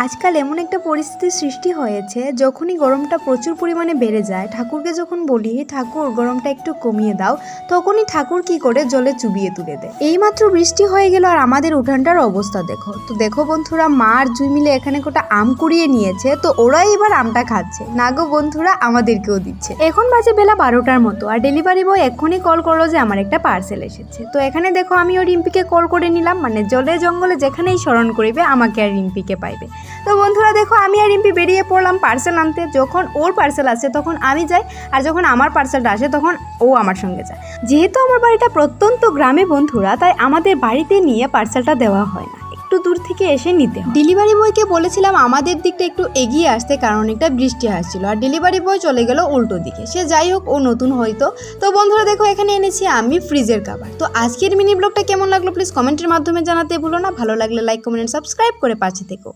আজকাল এমন একটা পরিস্থিতির সৃষ্টি হয়েছে, যখনই গরমটা প্রচুর পরিমাণে বেড়ে যায়, ঠাকুরকে যখন বলি ঠাকুর গরমটা একটু কমিয়ে দাও, তখনই ঠাকুর কি করে জলে চুবিয়ে তুলে দেয়। এইমাত্র বৃষ্টি হয়ে গেল আর আমাদের উঠানটার অবস্থা দেখো। তো দেখো বন্ধুরা, মা আর জুই মিলে এখানে কোটা আম কুড়িয়ে নিয়েছে, তো ওরাই এবার আমটা খাচ্ছে। না গো বন্ধুরা, আমাদেরকেও দিচ্ছে। এখন বাজে বেলা 12টার মতো, আর ডেলিভারি বয় এক্ষুনি কল করলো যে আমার একটা পার্সেল এসেছে। তো এখানে দেখো আমি ওর রিম্পিকে কল করে নিলাম, মানে জলে জঙ্গলে যেখানেই স্মরণ করিবে আমাকে আর রিম্পিকে পাইবে। তো বন্ধুরা দেখো, আমি আর রিম্পি বেরিয়ে পড়লাম পার্সেল আনতে। যখন ওর পার্সেল আসে তখন আমি যাই, আর যখন আমার পার্সেলটা আসে তখন ও আমার সঙ্গে যায়। যেহেতু আমার বাড়িটা প্রত্যন্ত গ্রামে বন্ধুরা, তাই আমাদের বাড়িতে নিয়ে পার্সেলটা দেওয়া হয় না, একটু দূর থেকে এসে নিতে হয়। ডেলিভারি বয়কে বলেছিলাম আমাদের দিকটা একটু এগিয়ে আসতে, কারণ একটা বৃষ্টি আসছিল, আর ডেলিভারি বয় চলে গেল উল্টো দিকে। সে যাই হোক, ও নতুন হয়তো। তো বন্ধুরা দেখো, এখানে এনেছি আমি ফ্রিজের কভার। তো আজকের মিনি ব্লগটা কেমন লাগলো প্লিজ কমেন্টের মাধ্যমে জানাতে ভুলো না। ভালো লাগলে লাইক, কমেন্ট, সাবস্ক্রাইব করে পাশে থেকো।